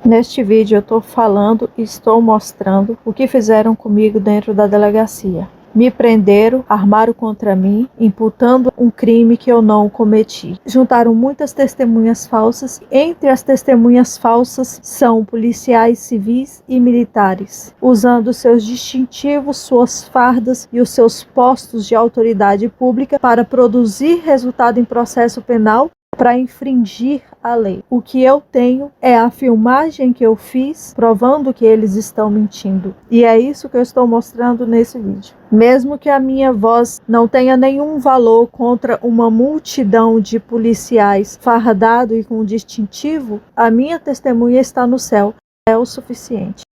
Neste vídeo eu estou falando e estou mostrando o que fizeram comigo dentro da delegacia. Me prenderam, armaram contra mim, imputando um crime que eu não cometi. Juntaram muitas testemunhas falsas. Entre as testemunhas falsas são policiais civis e militares, usando seus distintivos, suas fardas e os seus postos de autoridade pública para produzir resultado em processo penal, para infringir a lei. O que eu tenho é a filmagem que eu fiz provando que eles estão mentindo. E é isso que eu estou mostrando nesse vídeo. Mesmo que a minha voz não tenha nenhum valor contra uma multidão de policiais fardado e com distintivo, a minha testemunha está no céu. É o suficiente.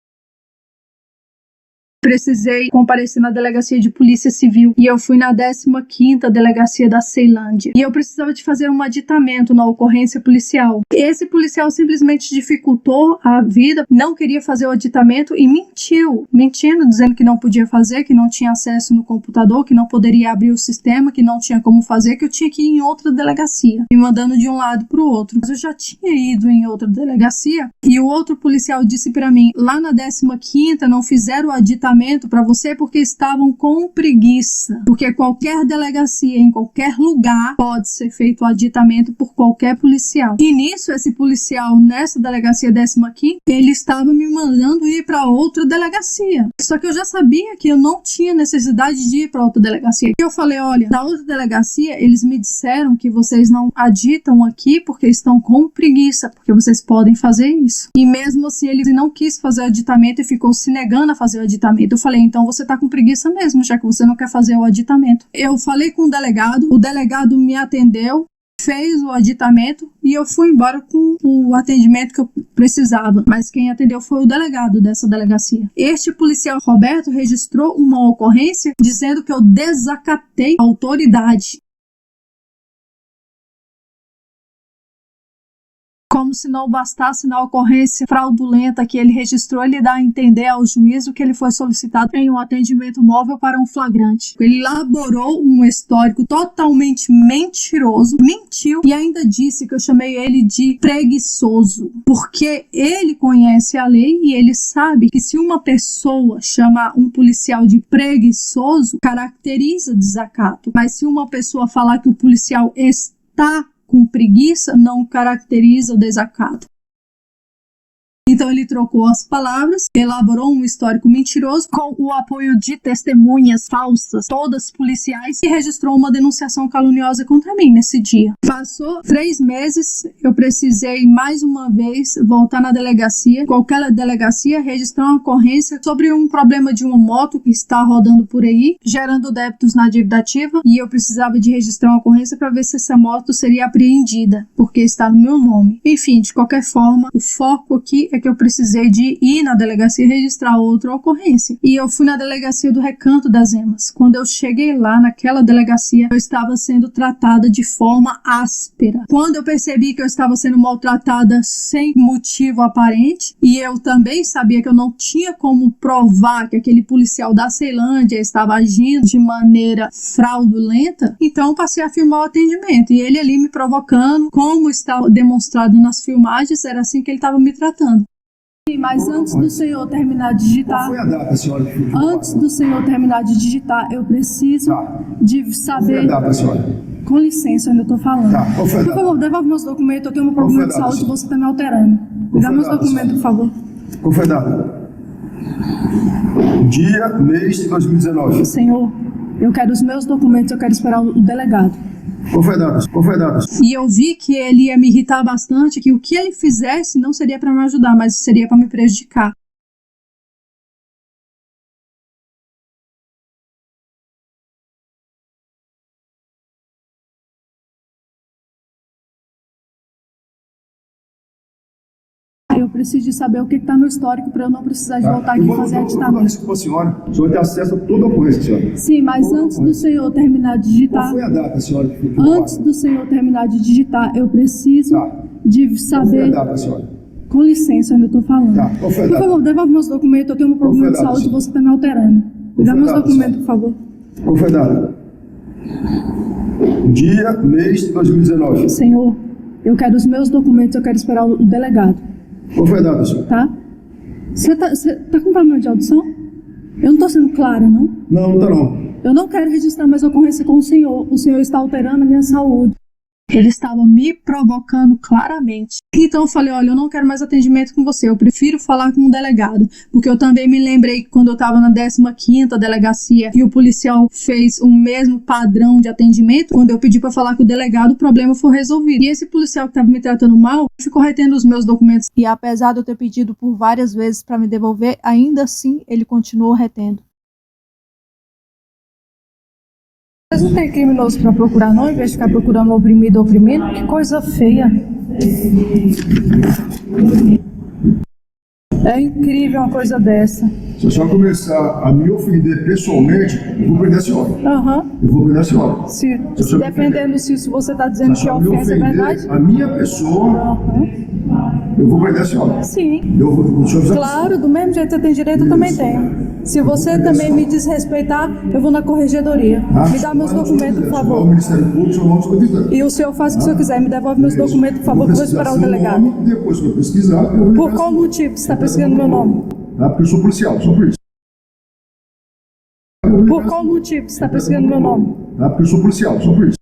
Precisei comparecer na delegacia de polícia civil e eu fui na 15ª delegacia da Ceilândia e eu precisava de fazer um aditamento na ocorrência policial. Esse policial simplesmente dificultou a vida, não queria fazer o aditamento e mentindo, dizendo que não podia fazer, que não tinha acesso no computador, que não poderia abrir o sistema, que não tinha como fazer, que eu tinha que ir em outra delegacia, me mandando de um lado para o outro. Mas eu já tinha ido em outra delegacia e o outro policial disse para mim, lá na 15ª não fizeram o aditamento para você porque estavam com preguiça, porque qualquer delegacia em qualquer lugar pode ser feito o aditamento por qualquer policial. E nisso, esse policial nessa delegacia 15ª, ele estava me mandando ir para outra delegacia. Só que eu já sabia que eu não tinha necessidade de ir para outra delegacia. E eu falei, olha, na outra delegacia eles me disseram que vocês não aditam aqui porque estão com preguiça, porque vocês podem fazer isso. E mesmo assim ele não quis fazer o aditamento e ficou se negando a fazer o aditamento. Eu falei, então você tá com preguiça mesmo, já que você não quer fazer o aditamento. Eu falei com o delegado me atendeu, fez o aditamento e eu fui embora com o atendimento que eu precisava. Mas quem atendeu foi o delegado dessa delegacia. Este policial Roberto registrou uma ocorrência dizendo que eu desacatei a autoridade. Como se não bastasse na ocorrência fraudulenta que ele registrou, ele dá a entender ao juízo que ele foi solicitado em um atendimento móvel para um flagrante. Ele elaborou um histórico totalmente mentiroso, mentiu e ainda disse que eu chamei ele de preguiçoso, porque ele conhece a lei e ele sabe que se uma pessoa chama um policial de preguiçoso, caracteriza desacato. Mas se uma pessoa falar que o policial está com preguiça, não caracteriza o desacato. Então ele trocou as palavras, elaborou um histórico mentiroso com o apoio de testemunhas falsas, todas policiais, e registrou uma denunciação caluniosa contra mim nesse dia. Passou 3 meses, eu precisei mais uma vez voltar na delegacia, qualquer delegacia, registrar uma ocorrência sobre um problema de uma moto que está rodando por aí, gerando débitos na dívida ativa, e eu precisava de registrar uma ocorrência para ver se essa moto seria apreendida, porque está no meu nome. Enfim, de qualquer forma, o foco aqui é que eu precisei de ir na delegacia registrar outra ocorrência. E eu fui na delegacia do Recanto das Emas. Quando eu cheguei lá naquela delegacia, eu estava sendo tratada de forma áspera. Quando eu percebi que eu estava sendo maltratada sem motivo aparente, e eu também sabia que eu não tinha como provar que aquele policial da Ceilândia estava agindo de maneira fraudulenta, então eu passei a filmar o atendimento. E ele ali me provocando, como está demonstrado nas filmagens, era assim que ele estava me tratando. Mas antes do senhor terminar de digitar... Qual foi a data, senhora? Antes do senhor terminar de digitar, eu preciso de saber... Qual foi a data, senhora? Com licença, eu ainda estou falando. Qual foi a Por data? favor, devolve meus documentos, eu tenho um problema de saúde e você está me alterando. Dá meus documentos, por favor. Qual foi a data? Dia, mês de 2019. Senhor, eu quero os meus documentos, eu quero esperar o delegado. Qual foi a data? Qual foi a data? E eu vi que ele ia me irritar bastante, que o que ele fizesse não seria para me ajudar, mas seria para me prejudicar. Eu preciso de saber o que está no histórico para eu não precisar de voltar aqui e fazer aditamento. Desculpa, senhora. O senhor tem acesso a toda a ocorrência, senhora. Sim, mas antes do senhor terminar de digitar... Qual foi a data, senhora? Antes do senhor terminar de digitar, eu preciso de saber... Qual foi a data, senhora? Com licença, eu ainda estou falando. Qual foi a Por data? favor, devolve meus documentos, eu tenho um problema de saúde e você está me alterando. Dá meus documentos, por favor. Qual foi a data? Dia, mês de 2019. Senhor, eu quero os meus documentos, eu quero esperar o delegado. Qual foi a data, senhor? tá? Você tá com problema de audição? Eu não tô sendo clara, não? Não, não tá não. Eu não quero registrar mais ocorrência com o senhor. O senhor está alterando a minha saúde. Ele estava me provocando claramente. Então eu falei, olha, eu não quero mais atendimento com você, eu prefiro falar com um delegado. Porque eu também me lembrei que quando eu estava na 15ª delegacia e o policial fez o mesmo padrão de atendimento, quando eu pedi para falar com o delegado, o problema foi resolvido. E esse policial que estava me tratando mal ficou retendo os meus documentos. E apesar de eu ter pedido por várias vezes para me devolver, ainda assim ele continuou retendo. Vocês não têm criminoso para procurar, não? Em vez de ficar procurando oprimido ou oprimido? Que coisa feia. É incrível uma coisa dessa. Se a senhora começar a me ofender pessoalmente, eu vou prender a senhora. Eu vou prender a senhora. Se senhora dependendo se você está dizendo Se a que a senhora me ofensa é ofender verdade. a minha pessoa, eu vou prender a senhora. Sim. O senhor precisa- Claro, do mesmo jeito que você tem direito, eu também tenho. Se você também me desrespeitar, eu vou na corregedoria. Me dá meus documentos, por O favor. Ministério Público, o senhor não se quiser. E o senhor faz o que o senhor quiser. Me devolve meus documentos, por favor, que eu vou esperar o delegado. Depois que eu pesquisar, eu vou Por liberar qual a senhora. motivo você está pesquisando meu nome? Tá? Porque eu sou policial, sou polícia. Por qual motivo você está pesquisando meu nome? Tá? Porque eu sou policial, sou polícia.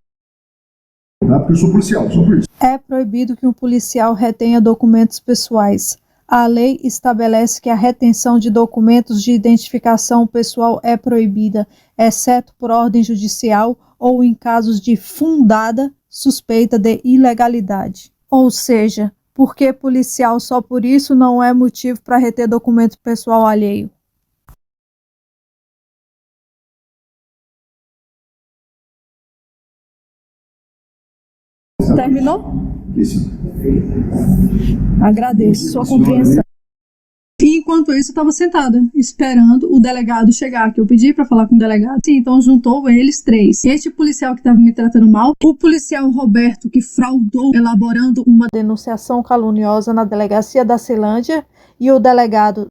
Tá? Porque eu sou policial, sou polícia. É proibido que um policial retenha documentos pessoais. A lei estabelece que a retenção de documentos de identificação pessoal é proibida, exceto por ordem judicial ou em casos de fundada suspeita de ilegalidade. Ou seja, porque policial só por isso não é motivo para reter documento pessoal alheio. Terminou? Isso. Agradeço sua compreensão. E enquanto isso, eu estava sentada, esperando o delegado chegar, que eu pedi para falar com o delegado. Sim, então juntou eles três. Este policial que estava me tratando mal, o policial Roberto, que fraudou, elaborando uma Denunciação caluniosa na delegacia da Ceilândia e o delegado.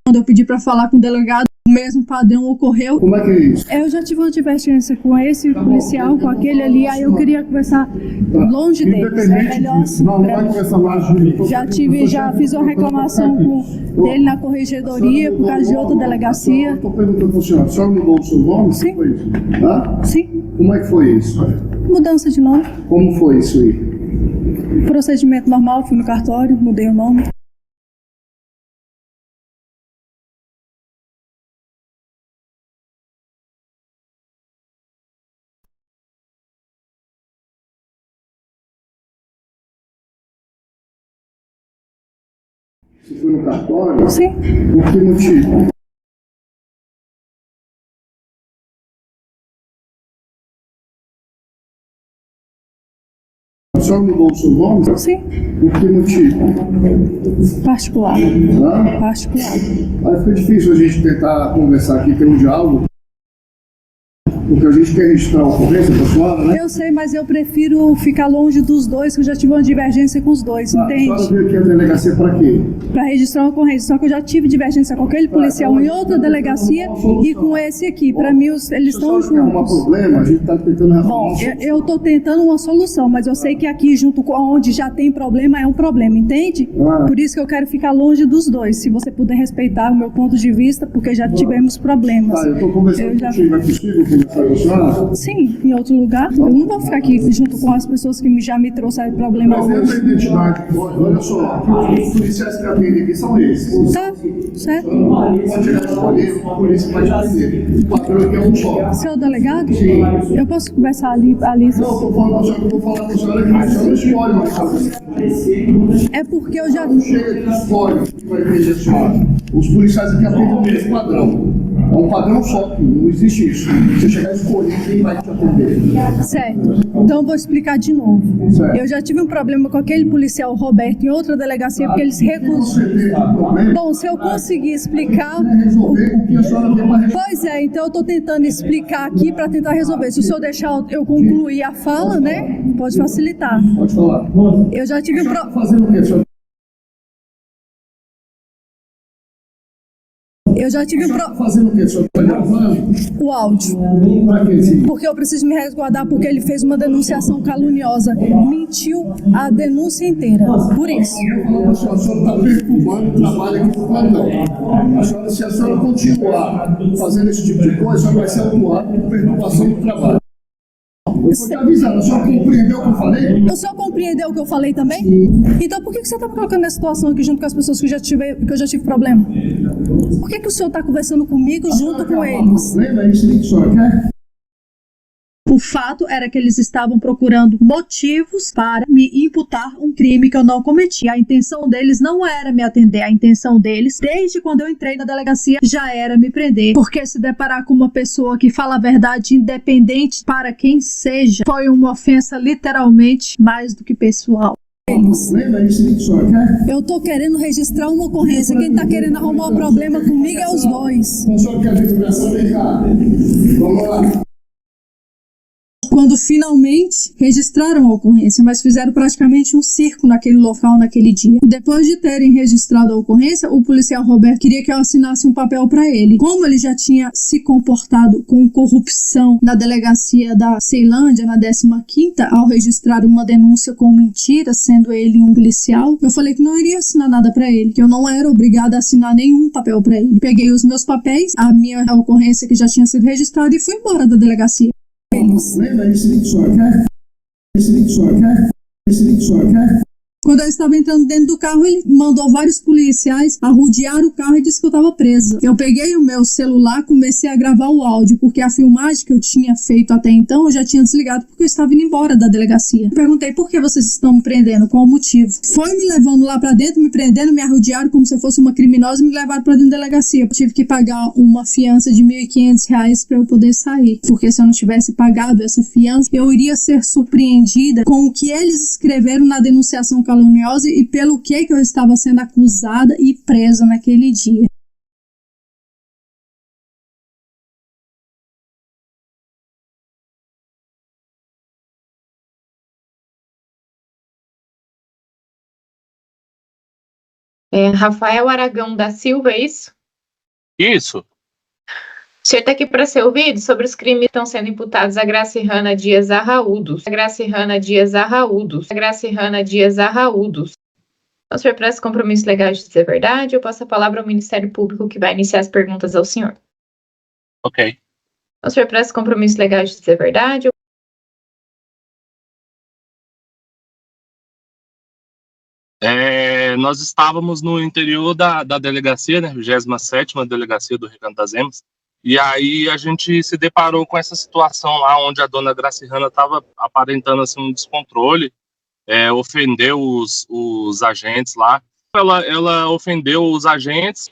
Quando eu pedi para falar com o delegado, o mesmo padrão ocorreu. Como é que é isso? Eu já tive uma divergência com esse policial, com aquele ali, aí eu queria conversar longe deles. É melhor assim. Não vai conversar mais de mim. Já fiz uma reclamação dele na corregedoria por causa de outra delegacia. Estou perguntando para o senhor, a senhora mudou o seu nome? Sim. Foi isso? Hã? Sim, Como é que foi isso? mudança de nome. Como foi isso aí? Procedimento normal, fui no cartório, mudei o nome. Você foi no cartório? Sim, Por que motivo? A senhora mudou o seu nome? sim, Por que motivo? particular. Hã? Particular. Aí fica difícil a gente tentar conversar aqui, ter um diálogo, porque a gente quer registrar a ocorrência da senhora, né? Eu sei, mas eu prefiro ficar longe dos dois, que eu já tive uma divergência com os dois, A senhora entende? veio aqui a delegacia para quê? Para registrar uma ocorrência. Só que eu já tive divergência com aquele policial em outra delegacia e com esse aqui. Para mim, eles estão Se a senhora quer arrumar juntos. problema, a gente está tentando arrumar Bom, um solução. eu estou tentando uma solução, mas eu sei que aqui, junto com onde já tem problema, é um problema, entende? Ah. Por isso que eu quero ficar longe dos dois. Se você puder respeitar o meu ponto de vista, porque já tivemos problemas. Tá, eu estou conversando Eu já- contigo, é possível conversar com a senhora? Sim, em outro lugar. Eu não vou ficar aqui junto com as pessoas que já me trouxeram problema Mas dentro da hoje. identidade, olha só, os policiais que atendem aqui são esses. Tá, certo? Pode chegar e escolher, a polícia vai te atender. O padrão aqui é um só. Seu delegado? Eu posso conversar ali? Não, estou falando, a senhora, eu vou falar com a senhora que a senhora não escolhe, mas É porque eu já... não chega aqui e escolhe que vai atender a senhora. Os policiais aqui atendem o mesmo padrão. É um padrão só, não existe isso. Você chegar e escolher quem vai te atender. Certo. Então eu vou explicar de novo. Certo. Eu já tive um problema com aquele policial Roberto em outra delegacia porque ele se recusou. Você tem um problema, Bom, se eu conseguir explicar... resolver o que a senhora veio para resolver. Pois é, então eu estou tentando explicar aqui para tentar resolver. Se o senhor deixar eu concluir a fala, né? Pode facilitar. Pode falar. Eu já tive um Tá problema... fazendo o quê, senhora? Eu já tive Fazendo o quê? O senhor está gravando? o áudio. Pra quê, filho? Porque eu preciso me resguardar, porque ele fez uma denunciação caluniosa. Mentiu a denúncia inteira. Por isso. A senhora está perturbando o trabalho aqui do plantão. Se a senhora continuar fazendo esse tipo de coisa, a senhora vai ser autuada por perturbação do trabalho. Eu vou te avisar, a senhora compreendeu o que eu falei? O senhor compreendeu o que eu falei também? Então por que você está me colocando nessa situação aqui junto com as pessoas que eu já tive problema? Por que o senhor está conversando comigo junto com eles? Lembra isso que a senhora quer? O fato era que eles estavam procurando motivos para me imputar um crime que eu não cometi. A intenção deles não era me atender, a intenção deles, desde quando eu entrei na delegacia, já era me prender. Porque se deparar com uma pessoa que fala a verdade, independente para quem seja, foi uma ofensa literalmente mais do que pessoal. Lembra isso que a senhora quer? Eu tô querendo registrar uma ocorrência. Quem tá querendo arrumar um problema comigo é os dois. A senhora quer divulgação? Vem cá. Vamos lá. Quando finalmente registraram a ocorrência, mas fizeram praticamente um circo naquele local naquele dia. Depois de terem registrado a ocorrência, o policial Roberto queria que eu assinasse um papel para ele. Como ele já tinha se comportado com corrupção na delegacia da Ceilândia, na 15ª, ao registrar uma denúncia com mentira, sendo ele um policial, eu falei que não iria assinar nada para ele, que eu não era obrigada a assinar nenhum papel para ele. Peguei os meus papéis, a minha ocorrência que já tinha sido registrada e fui embora da delegacia. Lembra isso que a senhora quer? Isso que a senhora quer? Isso que a senhora quer? Quando eu estava entrando dentro do carro, ele mandou vários policiais arrodear o carro e disse que eu estava presa. Eu peguei o meu celular, comecei a gravar o áudio, porque a filmagem que eu tinha feito até então, eu já tinha desligado porque eu estava indo embora da delegacia. Perguntei, por que vocês estão me prendendo? Qual o motivo? Foi me levando lá pra dentro, me prendendo, me arrodearam como se eu fosse uma criminosa e me levaram pra dentro da delegacia. Eu tive que pagar uma fiança de R$ 1.500 para eu poder sair, porque se eu não tivesse pagado essa fiança, eu iria ser surpreendida com o que eles escreveram na denunciação caluniosa e pelo que eu estava sendo acusada e presa naquele dia. Rafael Aragão da Silva, é isso? Isso. O senhor está aqui para ser ouvido sobre os crimes que estão sendo imputados a Gracihana Dias Arraúdos. Então, o senhor presta compromisso legal de dizer a verdade? Eu passo a palavra ao Ministério Público que vai iniciar as perguntas ao senhor. Ok. Então, o senhor presta compromisso legal de dizer a verdade? Nós estávamos no interior da delegacia, né, 27ª Delegacia do Recanto das Emas, e aí a gente se deparou com essa situação lá onde a dona Gracihana estava aparentando assim, um descontrole, ofendeu os agentes lá. Ela ofendeu os agentes.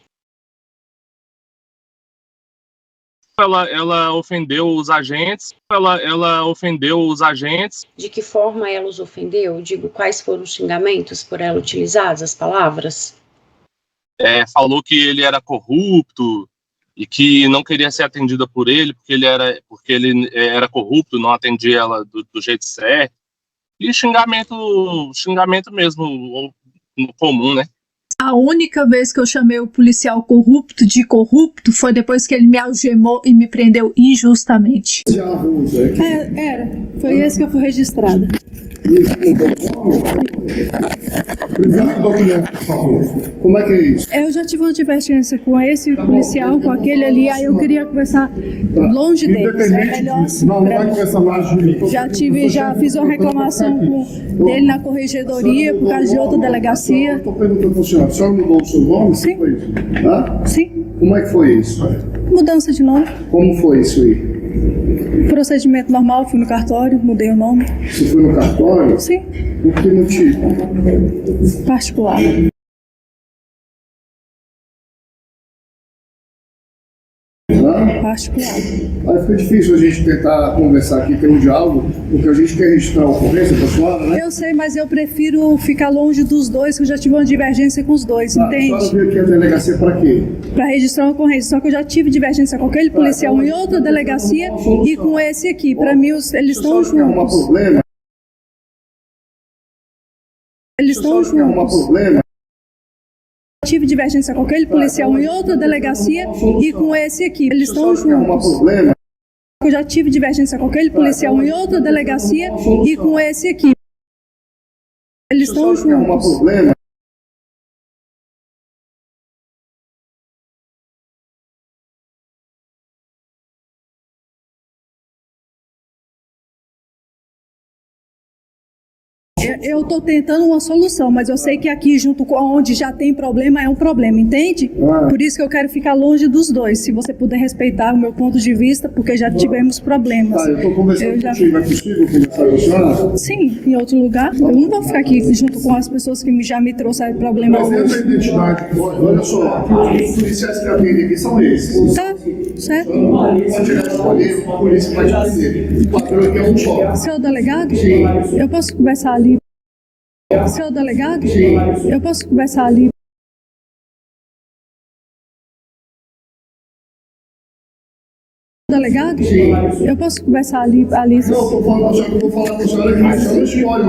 Ela ofendeu os agentes. Ela ofendeu os agentes. De que forma ela os ofendeu? Eu digo, quais foram os xingamentos por ela utilizadas, as palavras? Falou que ele era corrupto e que não queria ser atendida por ele porque ele era corrupto, não atendia ela do jeito certo. E xingamento mesmo, comum, né? A única vez que eu chamei o policial corrupto de corrupto foi depois que ele me algemou e me prendeu injustamente. Era. Foi esse que eu fui registrada. Como é que é isso? Eu já tive uma divergência com esse policial, com aquele ali, aí eu queria conversar longe deles. É melhor assim. Não vai conversar mais de mim. Já fiz uma reclamação dele na corregedoria por causa de outra delegacia. Estou perguntando para o senhor, a senhora mudou o seu nome? Sim. Foi isso? Hã? Sim. Como é que foi isso? Mudança de nome. Como foi isso aí? Procedimento normal, fui no cartório, mudei o nome. Você foi no cartório? Sim. Por que motivo? Particular. Particular. Aí fica difícil a gente tentar conversar aqui, ter um diálogo, porque a gente quer registrar a ocorrência da senhora, né? Eu sei, mas eu prefiro ficar longe dos dois, que eu já tive uma divergência com os dois, entende? A senhora veio aqui a delegacia para quê? Para registrar uma ocorrência, só que eu já tive divergência com aquele policial em outra delegacia e com esse aqui. Para mim, eles estão juntos. Eles estão juntos. Tive divergência com aquele policial em outra delegacia e com esse aqui. Eles estão juntos. Eu já tive divergência com aquele policial em outra delegacia e com esse aqui. Eles estão juntos. Eu estou tentando uma solução, mas eu sei que aqui, junto com onde já tem problema, é um problema, entende? Por isso que eu quero ficar longe dos dois. Se você puder respeitar o meu ponto de vista, porque já tivemos problemas. Eu estou conversando contigo, é possível conversar com a senhora? Sim, em outro lugar. Eu não vou ficar aqui junto com as pessoas que já me trouxeram problemas. Mas dentro da identidade, olha só, os policiais que atendem aqui são esses. Tá, certo. Pode escolher o polícia vai te atender. O padrão aqui é um só. Seu delegado? Sim. Eu posso conversar ali? Seu delegado? Sim. Eu posso conversar ali? Delegado? Sim. Eu posso conversar ali? Não, estou falando com a senhora que eu vou falar com a senhora que a senhora escolhe.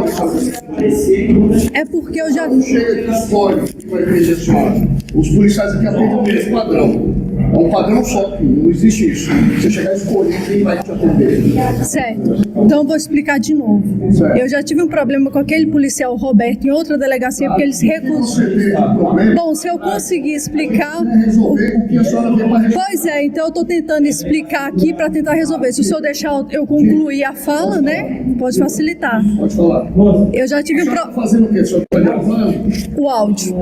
É porque eu já... Não chega que escolhe para atender a senhora. Os policiais aqui atendem o mesmo padrão. É um padrão só, não existe isso. Você chegar a escolher quem vai te atender. Certo. Então eu vou explicar de novo. Certo. Eu já tive um problema com aquele policial Roberto em outra delegacia porque eles recusam. Você teve um problema, Bom, se eu conseguir explicar... resolver o que a senhora vem para resolver. Pois é, então eu estou tentando explicar aqui para tentar resolver. Se o senhor deixar eu concluir a fala, né, pode facilitar. Pode falar. Eu já tive A senhora está fazendo o quê? A senhora está gravando? o áudio.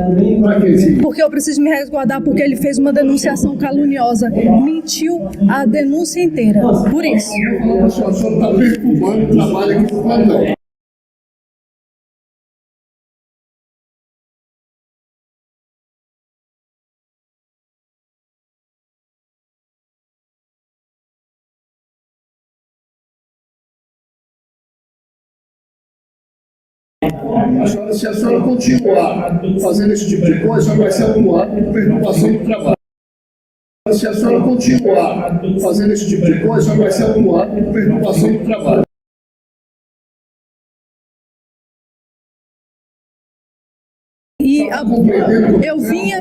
Para quê, filho? Porque eu preciso me resguardar porque ele fez uma denunciação caluniosa. Mentiu a denúncia inteira. Por isso. A senhora está perturbando o trabalho aqui do plantão. Se a senhora continuar fazendo esse tipo de coisa, a senhora vai ser autuada por perturbação do trabalho. Se a senhora continuar fazendo esse tipo de coisa, a senhora vai ser autuada por perturbação do trabalho. E eu vim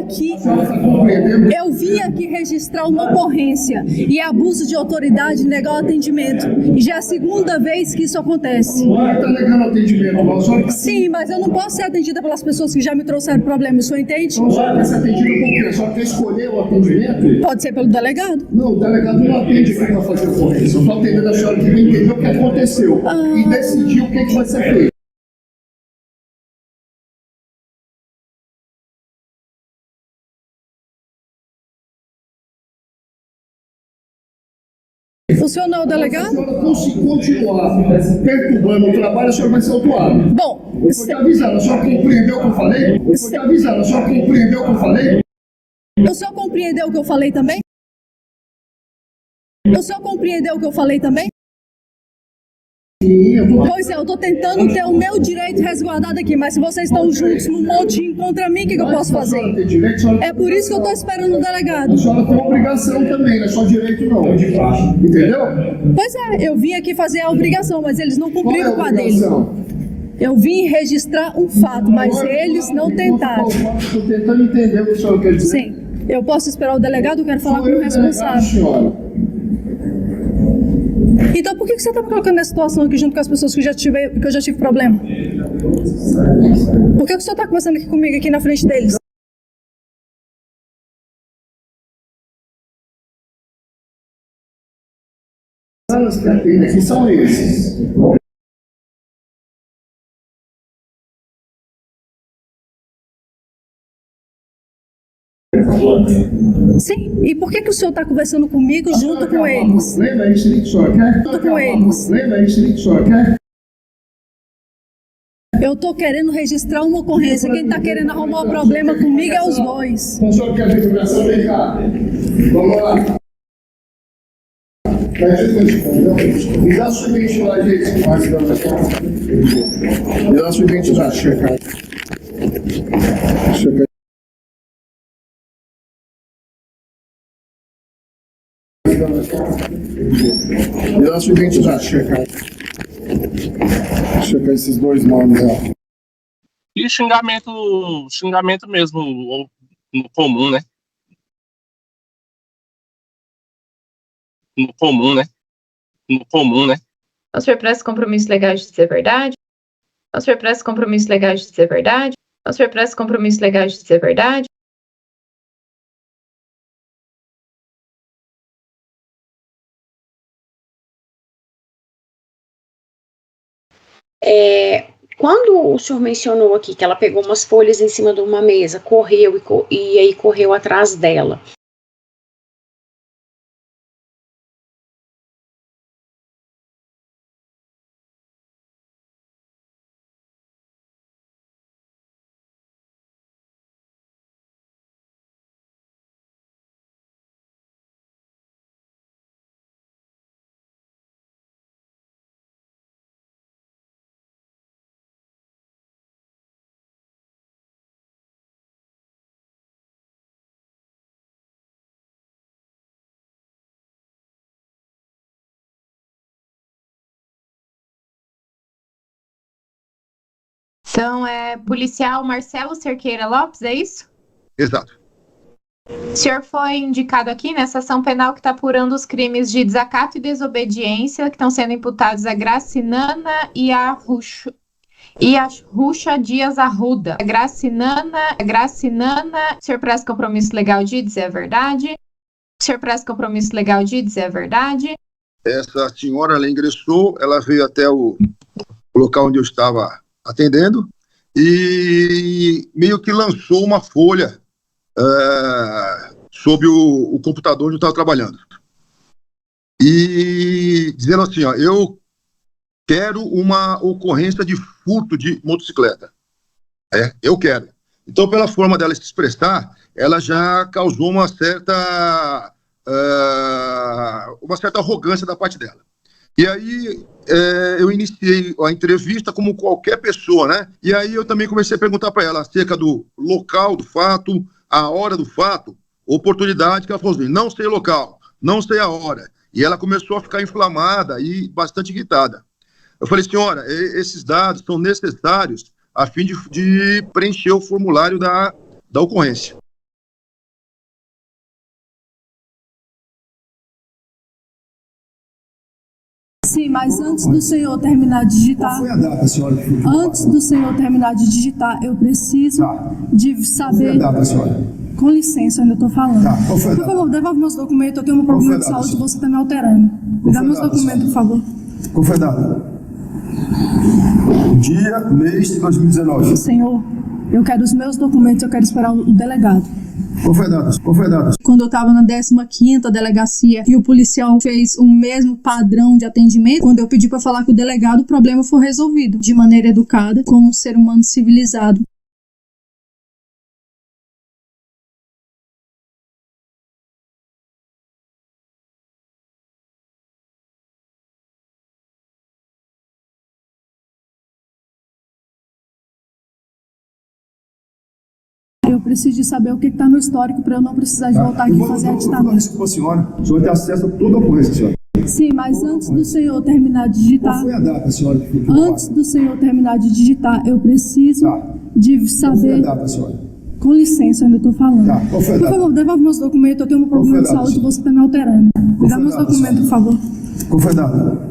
aqui registrar uma ocorrência e abuso de autoridade e negar o atendimento. E já é a segunda vez que isso acontece. Não está negando atendimento, não. A senhora está Sim, mas eu não posso ser atendida pelas pessoas que já me trouxeram problemas, o senhor entende? a senhora quer ser atendida por quê? A senhora quer escolher o atendimento? Pode ser pelo delegado. Não, o delegado não atende quem vai fazer ocorrência. Eu estou atendendo a senhora que vai entender o que aconteceu e decidir o que vai ser feito. O senhor não é o Se a delegado? senhora continuar perturbando o trabalho, a senhora vai ser autuada. Bom, Eu estou te avisando, a senhora compreendeu o que eu falei? Eu estou te avisando, a senhora compreendeu o que eu falei? o senhor compreendeu o que eu falei também? O senhor compreendeu o que eu falei também? Sim, eu estou Pois é, eu tô tentando ter o meu direito resguardado aqui, mas se vocês estão juntos num motim contra mim, o que eu posso A senhora fazer? tem direito, a senhora... É por isso que eu tô esperando o delegado. A senhora tem obrigação também, não é só direito não. Entendeu? Pois é, eu vim aqui fazer a obrigação, mas eles não Qual é cumpriram a com a deles. obrigação? Eu vim registrar um fato, mas eles não tentaram. Estou tentando entender o que a senhora quer dizer. Sim, eu posso esperar o delegado, eu quero falar com o Foi delegado, responsável. senhora. Então por que você tá me colocando nessa situação aqui junto com as pessoas que eu já tive problema? Por que o senhor tá conversando aqui comigo, aqui na frente deles? Os que atendem aqui são esses. Sim, e por que o senhor tá conversando comigo junto com eles? Lembra isso que a senhora quer? Junto com eles. Lembra isso que a senhora quer? Eu tô querendo registrar uma ocorrência. Quem tá querendo arrumar o problema comigo é os dois. Então, a senhora quer divulgação? Vem cá. Vamos lá. Me dá a sua identidade aí, me dá a sua identidade, checa. Checa. Me dá a sua identidade, checa. Checa esses dois nomes, ó. E xingamento mesmo, no comum, né? No comum, né? No comum, né? O senhor presta compromisso legal de dizer a verdade? O senhor presta compromisso legal de dizer a verdade? O senhor presta compromisso legal de dizer a verdade? Quando o senhor mencionou aqui que ela pegou umas folhas em cima de uma mesa, correu e aí correu atrás dela. Então, policial Marcelo Cerqueira Lopes, é isso? Exato. O senhor foi indicado aqui nessa ação penal que está apurando os crimes de desacato e desobediência que estão sendo imputados a Gracinana e a Ruxa Dias Arruda. Gracinana, o senhor presta compromisso legal de dizer a verdade? O senhor presta compromisso legal de dizer a verdade? Essa senhora, ela ingressou, ela veio até o local onde eu estava atendendo e meio que lançou uma folha sobre o computador onde eu estava trabalhando. E dizendo assim, ó, eu quero uma ocorrência de furto de motocicleta. Eu quero. Então, pela forma dela se expressar, ela já causou uma certa arrogância da parte dela. E aí eu iniciei a entrevista como qualquer pessoa, né? E aí eu também comecei a perguntar para ela acerca do local do fato, a hora do fato, oportunidade, que ela falou assim, não sei o local, não sei a hora. E ela começou a ficar inflamada e bastante irritada. Eu falei, senhora, esses dados são necessários a fim de preencher o formulário da ocorrência. Sim, mas antes do senhor terminar de digitar... Qual foi a data, senhora? Antes do senhor terminar de digitar, eu preciso de saber... Qual foi a data, senhora? Com licença, eu ainda estou falando. Tá, qual foi a Por data? favor, devolve meus documentos, eu tenho um problema de saúde e você está me alterando. Me dá meus documentos, por favor. Qual foi a data? Dia, mês de 2019. Senhor, eu quero os meus documentos, eu quero esperar o delegado. Qual foi a data? Qual foi a data? Quando eu estava na 15ª delegacia e o policial fez o mesmo padrão de atendimento, quando eu pedi para falar com o delegado, o problema foi resolvido de maneira educada, como um ser humano civilizado. Eu preciso de saber o que está no histórico para eu não precisar de voltar aqui e fazer aditamento. Eu vou isso com a senhora. O senhor tem acesso a toda a ocorrência, senhora. Sim, mas antes do senhor terminar de digitar... Qual foi a data, senhora? Antes do senhor terminar de digitar, eu preciso de saber... Qual foi a data, senhora? Com licença, eu ainda estou falando. Tá, qual foi a data? Por favor, devolve meus documentos, eu tenho um problema de saúde e você está me alterando. Me dá meus documentos, por favor. Qual foi a data?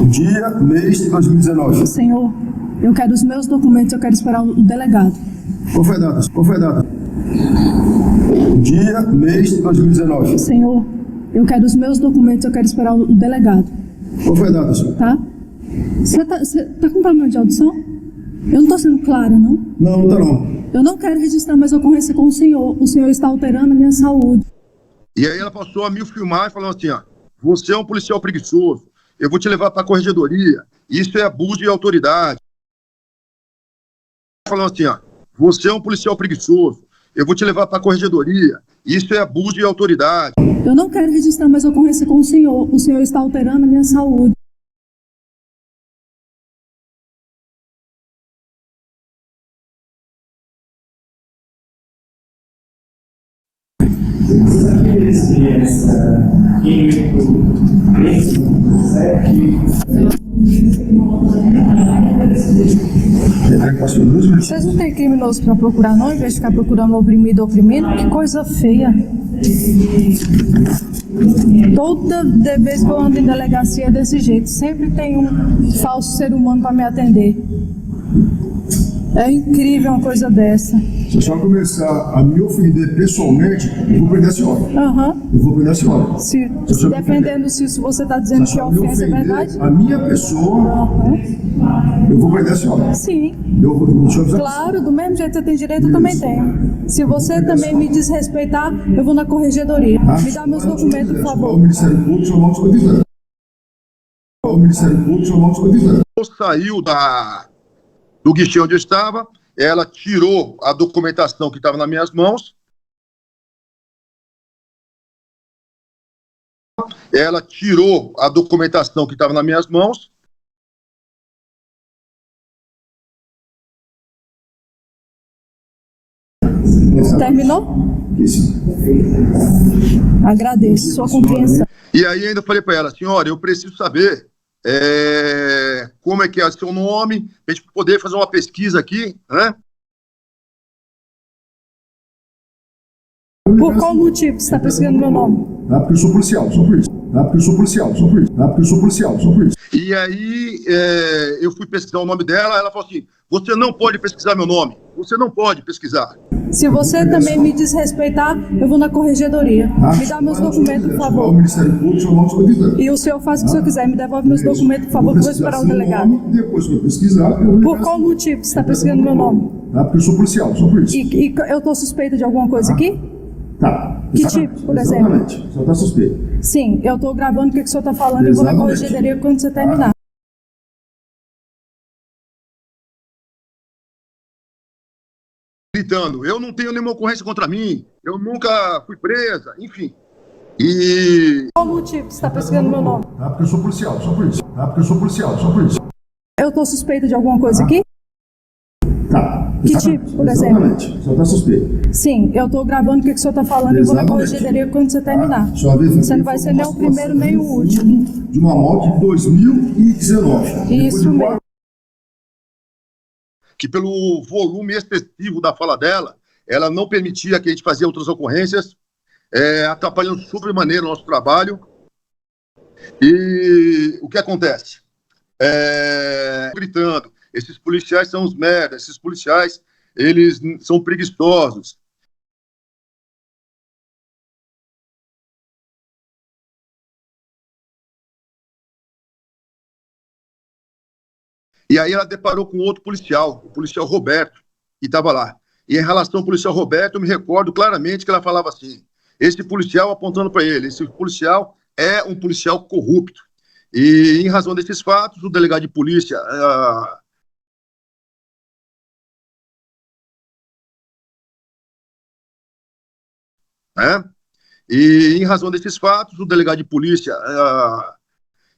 Dia, mês de 2019. Senhor, eu quero os meus documentos, eu quero esperar o delegado. Qual foi a data? Qual foi a data? Dia, mês de 2019. Senhor, eu quero os meus documentos, eu quero esperar o delegado. Qual foi a data, senhor? Tá? Você tá com problema de audição? Eu não tô sendo clara, não? Não, não tá não. Eu não quero registrar mais ocorrência com o senhor. O senhor está alterando a minha saúde. E aí ela passou a me filmar e falou assim, ó, você é um policial preguiçoso, eu vou te levar para a corregedoria, isso é abuso de autoridade. Falando assim, ó, você é um policial preguiçoso, eu vou te levar para a corregedoria, isso é abuso de autoridade. Eu não quero registrar mais ocorrência com o senhor está alterando a minha saúde. Vocês não têm criminoso para procurar, não? Em vez de ficar procurando oprimido ou oprimido? Que coisa feia. Toda vez que eu ando em delegacia é desse jeito. Sempre tem um falso ser humano para me atender. É incrível uma coisa dessa. Se a senhora começar a me ofender pessoalmente, eu vou prender a senhora. Eu vou prender a senhora. Se dependendo se você está dizendo que a ofensa é verdade. A minha pessoa, eu vou prender a senhora. Sim. Claro, do mesmo jeito que você tem direito, eu também tenho. Se você também me desrespeitar, eu vou na corregedoria. Me dá meus documentos, por favor. O Ministério Público, seu nome solicitando. O Ministério Público, seu nome solicitando. Saiu do guichê onde eu estava, ela tirou a documentação que estava nas minhas mãos. Ela tirou a documentação que estava nas minhas mãos. Terminou? Agradeço sua compreensão. E aí ainda falei para ela, senhora, eu preciso saber como é que é o seu nome, para a gente poder fazer uma pesquisa aqui, né? Por qual motivo você está pesquisando meu nome? Porque eu sou policial, sou por isso. Porque eu sou policial, sou por isso. Porque eu sou policial, sou por isso. E aí eu fui pesquisar o nome dela, ela falou assim, você não pode pesquisar meu nome, você não pode pesquisar. Se você também me desrespeitar, eu vou na corregedoria. Me dá meus documentos, por favor. O Ministério Público, seu nome solicitando. E o senhor faz o que o senhor quiser, me devolve meus documentos, por favor, que eu vou esperar o delegado. Depois que eu pesquisar, Por qual motivo você está pesquisando meu nome? Porque eu sou policial, sou por isso. E eu estou suspeita de alguma coisa aqui? Tá. Que tipo, por exemplo? Exatamente. O senhor está suspeito. Sim, eu estou gravando o que o senhor está falando e vou na corregedoria quando você terminar. Gritando, eu não tenho nenhuma ocorrência contra mim, eu nunca fui presa, enfim. E... Qual motivo você está pesquisando meu nome? Porque eu sou policial, só por isso. Porque eu sou policial, só por isso. Eu estou suspeita de alguma coisa aqui? Tá. Que tipo, por exemplo? Exatamente. O senhor está suspeito. Sim, eu estou gravando o que o senhor está falando e vou na corregedoria quando você terminar. Você não vai ser nem o primeiro nem o último. De uma morte de 2019. Isso mesmo. Que pelo volume excessivo da fala dela, ela não permitia que a gente fazia outras ocorrências, atrapalhando sobremaneira o nosso trabalho. E o que acontece? Gritando, esses policiais são os merdas, esses policiais, eles são preguiçosos. E aí ela deparou com outro policial, o policial Roberto, que estava lá. E em relação ao policial Roberto, eu me recordo claramente que ela falava assim, esse policial apontando para ele, esse policial é um policial corrupto. E em razão desses fatos, o delegado de polícia... E em razão desses fatos, o delegado de polícia...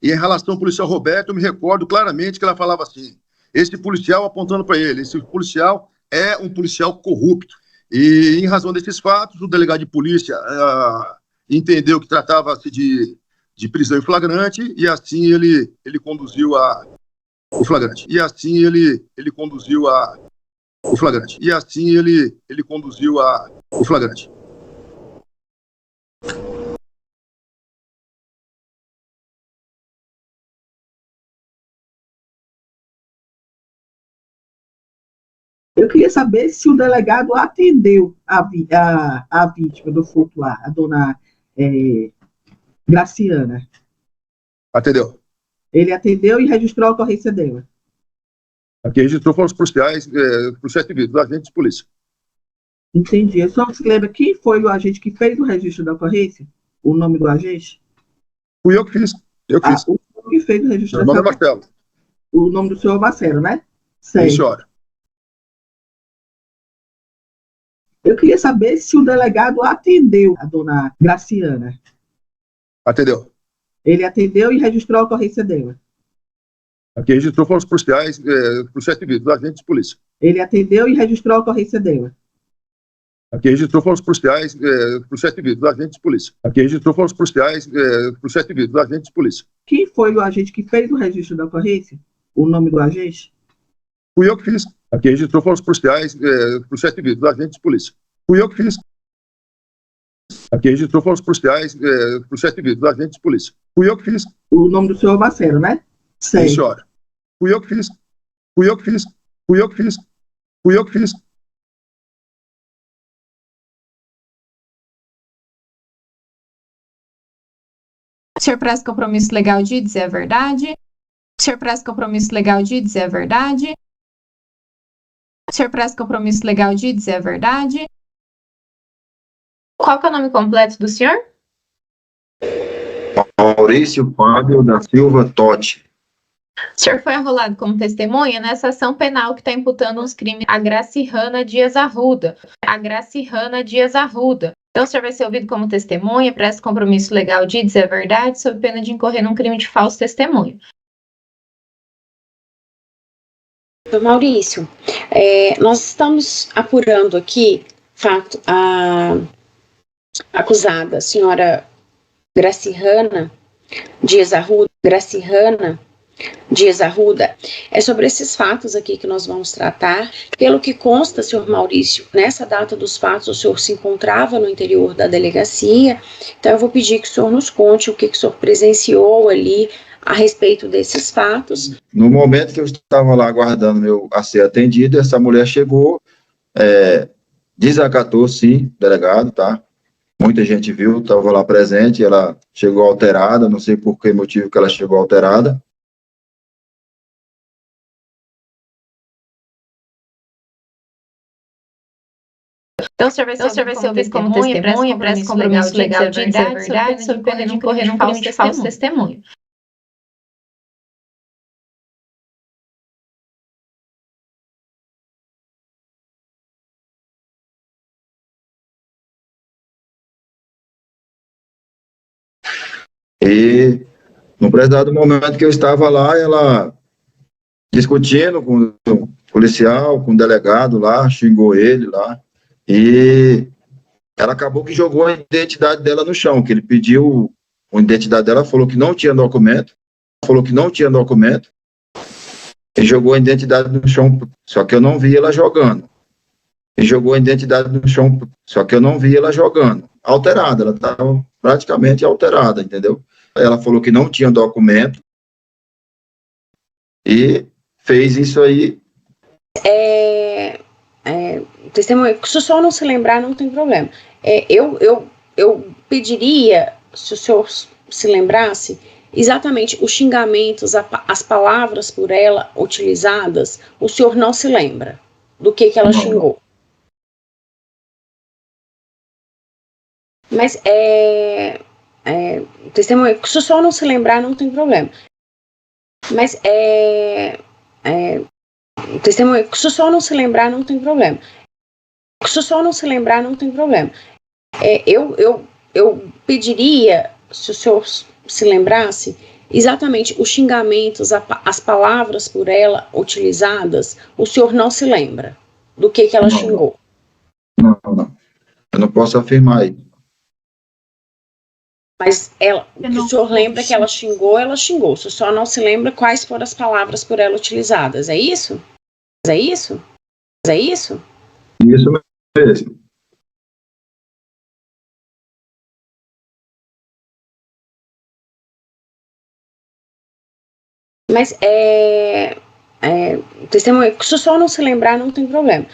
E em relação ao policial Roberto, eu me recordo claramente que ela falava assim, esse policial apontando para ele, esse policial é um policial corrupto. E em razão desses fatos, o delegado de polícia entendeu que tratava-se de prisão em flagrante e assim ele conduziu o flagrante. E assim ele conduziu o flagrante. E assim ele conduziu o flagrante. Eu queria saber se o delegado atendeu a vítima do furto lá, a dona Graciana. Atendeu. Ele atendeu e registrou a ocorrência dela. Aqui registrou foram os policiais civis, os agentes de polícia. Entendi. Eu só se lembra quem foi o agente que fez o registro da ocorrência? O nome do agente? Fui eu que fiz. O que fez o registro da ocorrência? Marcelo. O nome do senhor Marcelo, né? Sim, senhora. Eu queria saber se o delegado atendeu a dona Graciana. Atendeu. Ele atendeu e registrou a ocorrência dela. Aqui registrou foram os policiais civis, os agentes de polícia. Ele atendeu e registrou a ocorrência dela. Quem registrou foram os policiais, policiais civis, os agentes de polícia. Quem registrou foram os policiais, policiais civis, os agentes de polícia. Quem foi o agente que fez o registro da ocorrência? O nome do agente? Fui eu que fiz. Quem registrou foram os policiais, policiais civis, os agentes de polícia. Fui eu que fiz. Quem registrou foram os policiais, policiais civis, os agentes de polícia. Fui eu que fiz. O nome do senhor Bacero, né? Sim, senhora. Fui eu que fiz. Fui eu que fiz. Fui eu que fiz. Fui eu que fiz. O senhor presta compromisso legal de dizer a verdade? O senhor presta compromisso legal de dizer a verdade? O senhor presta compromisso legal de dizer a verdade? Qual que é o nome completo do senhor? Maurício Fábio da Silva Totti. O senhor foi arrolado como testemunha nessa ação penal que está imputando uns crimes a Gracihana Dias Arruda. A Gracihana Dias Arruda. Então, o senhor vai ser ouvido como testemunha, presta compromisso legal de dizer a verdade, sob pena de incorrer num crime de falso testemunho. Maurício, nós estamos apurando aqui fato a acusada, a senhora Gracihana Dias Arruda. Gracihana Dias Arruda, é sobre esses fatos aqui que nós vamos tratar. Pelo que consta, senhor Maurício, nessa data dos fatos o senhor se encontrava no interior da delegacia, então eu vou pedir que o senhor nos conte o que o senhor presenciou ali a respeito desses fatos. No momento que eu estava lá aguardando a ser atendido, essa mulher chegou, desacatou, sim, delegado, tá? Muita gente viu, estava lá presente, ela chegou alterada, não sei por que motivo que ela chegou alterada. Então, o senhor vai ser ouvido como testemunha, presta compromisso legal de dizer a verdade, sob pena de incorrer num crime de falso testemunho. E, no prezado momento que eu estava lá, ela discutindo com o policial, com o delegado lá, xingou ele lá, e ela acabou que jogou a identidade dela no chão, que ele pediu a identidade dela, falou que não tinha documento, e jogou a identidade no chão, só que eu não vi ela jogando. Alterada, ela estava praticamente alterada, entendeu? Ela falou que não tinha documento e fez isso aí. Testemunha, se o senhor não se lembrar, não tem problema. Eu pediria, se o senhor se lembrasse, exatamente os xingamentos, as palavras por ela utilizadas, o senhor não se lembra do que ela xingou. Mas testemunha, se o senhor não se lembrar, não tem problema. Mas testemunha, se o senhor não se lembrar, não tem problema. Eu pediria, se o senhor se lembrasse, exatamente os xingamentos, as palavras por ela utilizadas, o senhor não se lembra do que ela xingou. Não. Eu não posso afirmar aí. Mas o senhor lembra que ela xingou, se o senhor não se lembra quais foram as palavras por ela utilizadas, é isso? Isso mesmo. Mas testemunha, se o senhor não se lembrar, não tem problema.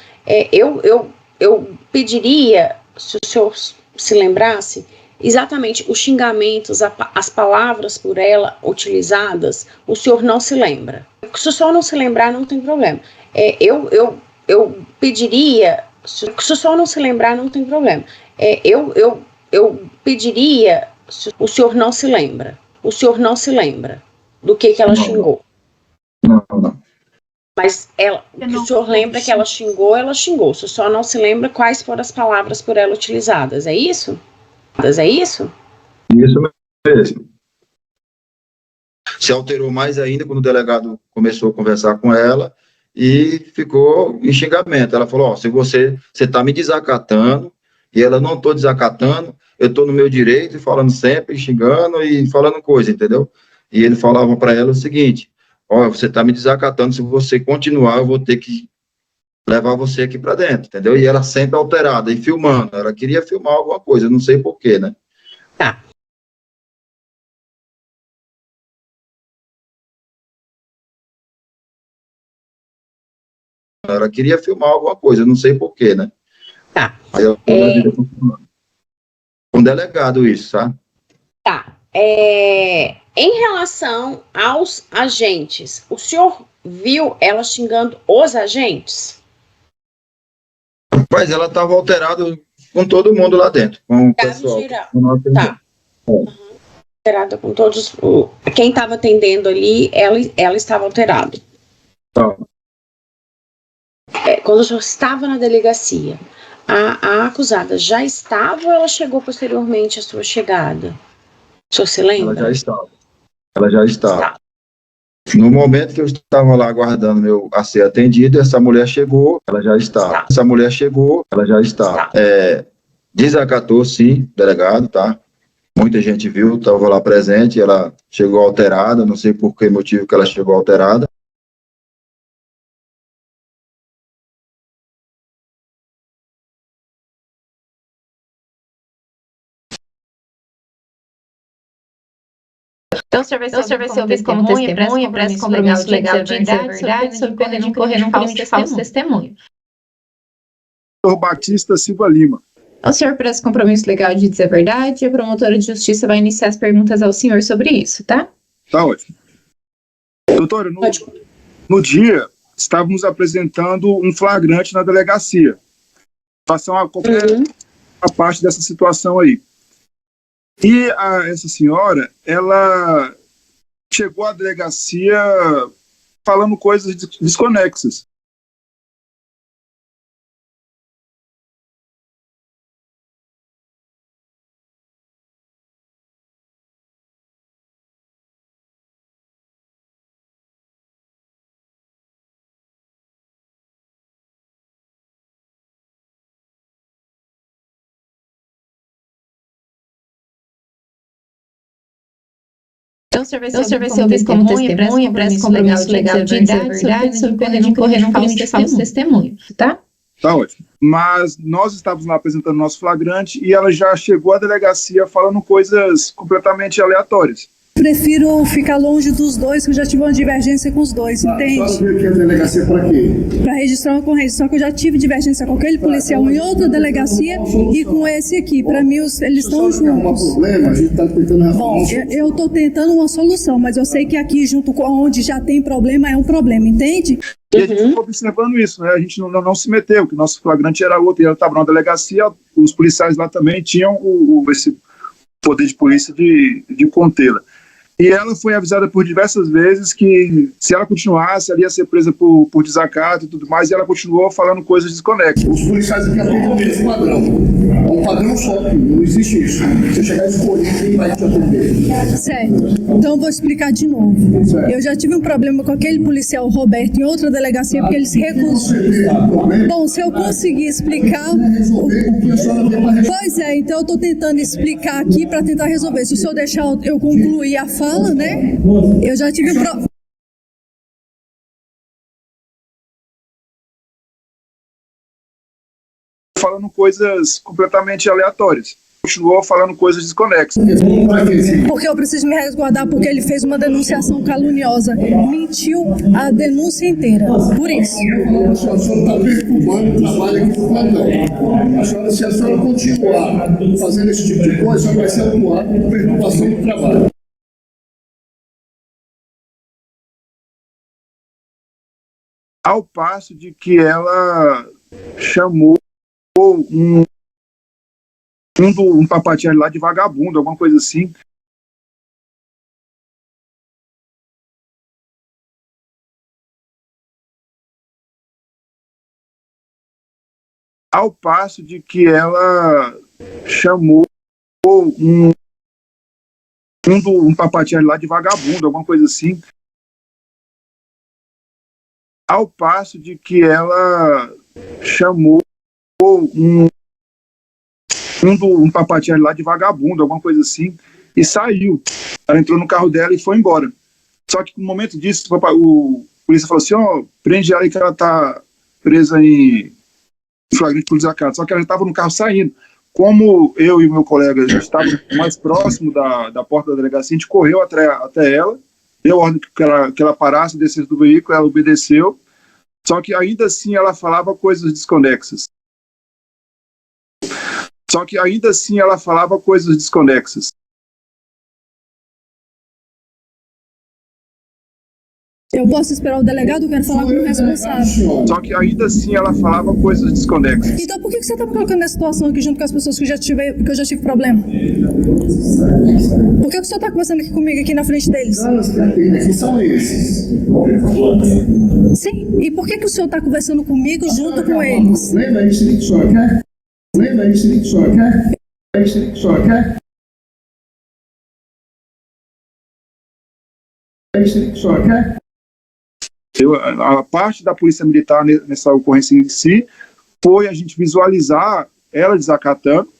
Eu pediria, se o senhor se lembrasse, exatamente os xingamentos, as palavras por ela utilizadas, o senhor não se lembra. Se o senhor não se lembrar, não tem problema. Eu pediria, se o senhor não se lembrar, não tem problema. Eu pediria, se o senhor não se lembra do que ela xingou. Não. Mas o senhor lembra que ela xingou, se o senhor não se lembra quais foram as palavras por ela utilizadas, é isso? Isso mesmo. Se alterou mais ainda quando o delegado começou a conversar com ela e ficou em xingamento. Ela falou, ó, se você está me desacatando, e ela não estou desacatando, eu estou no meu direito, falando sempre, xingando e falando coisa, entendeu? E ele falava para ela o seguinte, ó, você está me desacatando, se você continuar, eu vou ter que levar você aqui para dentro, entendeu? E ela sempre alterada, e filmando, ela queria filmar alguma coisa, não sei porquê, né? Tá. Ela queria filmar alguma coisa, não sei porquê, né? Tá. Aí ela com um delegado isso, tá? Tá. Em relação aos agentes, o senhor viu ela xingando os agentes? Mas ela estava alterada com todo mundo lá dentro, com o pessoal. Tá. Alterada com todos. Quem estava atendendo ali, ela estava alterada. Tá. Quando o senhor estava na delegacia, a acusada já estava ou ela chegou posteriormente à sua chegada? O senhor se lembra? Ela já estava. No momento que eu estava lá aguardando a ser atendido, essa mulher chegou, ela já estava. Essa mulher chegou, ela já estava. Desacatou, sim, delegado, tá? Muita gente viu, estava lá presente, ela chegou alterada, não sei por que motivo que ela chegou alterada. Então, o senhor vai ser ouvido como testemunha, presta compromisso legal de dizer a verdade, sob pena de incorrer num crime de falso testemunho. Dr. Batista Silva Lima. O senhor presta compromisso legal de dizer a verdade e a promotora de justiça vai iniciar as perguntas ao senhor sobre isso, tá? Tá ótimo. Doutora, no dia, estávamos apresentando um flagrante na delegacia. Em relação a qualquer a parte dessa situação aí. E essa senhora, ela chegou à delegacia falando coisas desconexas. Então, o senhor vai ser ouvido como testemunha, presta compromisso legal de dizer a verdade, sob pena de incorrer num crime de falso testemunho, tá? Tá ótimo. Mas nós estávamos lá apresentando nosso flagrante e ela já chegou à delegacia falando coisas completamente aleatórias. Prefiro ficar longe dos dois, que eu já tive uma divergência com os dois, entende? Só veio aqui a delegacia para quê? Para registrar uma ocorrência, só que eu já tive divergência com aquele policial em outra delegacia e com esse aqui. Para mim, eles estão juntos. Problema, a gente está tentando Bom, eu estou tentando uma solução, mas eu sei que aqui, junto com onde já tem problema, é um problema, entende? E a gente ficou observando isso, né? A gente não se meteu, que o nosso flagrante era outro, e ela estava na delegacia, os policiais lá também tinham esse poder de polícia de contê-la. E ela foi avisada por diversas vezes que se ela continuasse, ela ia ser presa por desacato e tudo mais, e ela continuou falando coisas desconexas. Os policiais aqui atendem o mesmo padrão. É um padrão só, não existe isso. Você chegar a escolher quem vai te atender. Certo. Então eu vou explicar de novo. Certo. Eu já tive um problema com aquele policial Roberto em outra delegacia, porque ele se recusou. Bom, se eu conseguir explicar... Pois é, então eu estou tentando explicar aqui para tentar resolver. Se o senhor deixar eu concluir a fala, né? Eu já tive um problema. Falando coisas completamente aleatórias. Continuou falando coisas desconexas. Porque eu preciso me resguardar, porque ele fez uma denunciação caluniosa. Mentiu a denúncia inteira. Por isso. A senhora está perturbando o trabalho aqui do plantão. Se a senhora continuar fazendo esse tipo de coisa, vai ser autuada por perturbação do trabalho. Ao passo de que ela chamou um papatinho lá de vagabundo, alguma coisa assim. Ao passo de que ela chamou um papatinho lá de vagabundo, alguma coisa assim. ao passo de que ela chamou um papatinho lá de vagabundo, alguma coisa assim, e saiu. Ela entrou no carro dela e foi embora. Só que no momento disso, o polícia falou assim, prende ela aí que ela tá presa em flagrante por desacato. Só que ela já estava no carro saindo. Como eu e o meu colega estávamos mais próximo da porta da delegacia, a gente correu até ela, deu ordem que ela parasse, descesse do veículo, ela obedeceu, só que ainda assim ela falava coisas desconexas. Eu posso esperar o delegado? Eu quero falar com o responsável. Só que ainda assim ela falava coisas desconexas. Então por que você tá me colocando nessa situação aqui junto com as pessoas que eu já tive problema? Por que o senhor tá conversando aqui comigo aqui na frente deles? Que são esses? Sim, e por que o senhor tá conversando comigo junto com eles? Lembra isso que o senhor quer? Lembra isso que o senhor quer? É isso que o senhor quer? É isso que o senhor quer? A parte da polícia militar nessa ocorrência em si foi a gente visualizar ela desacatando.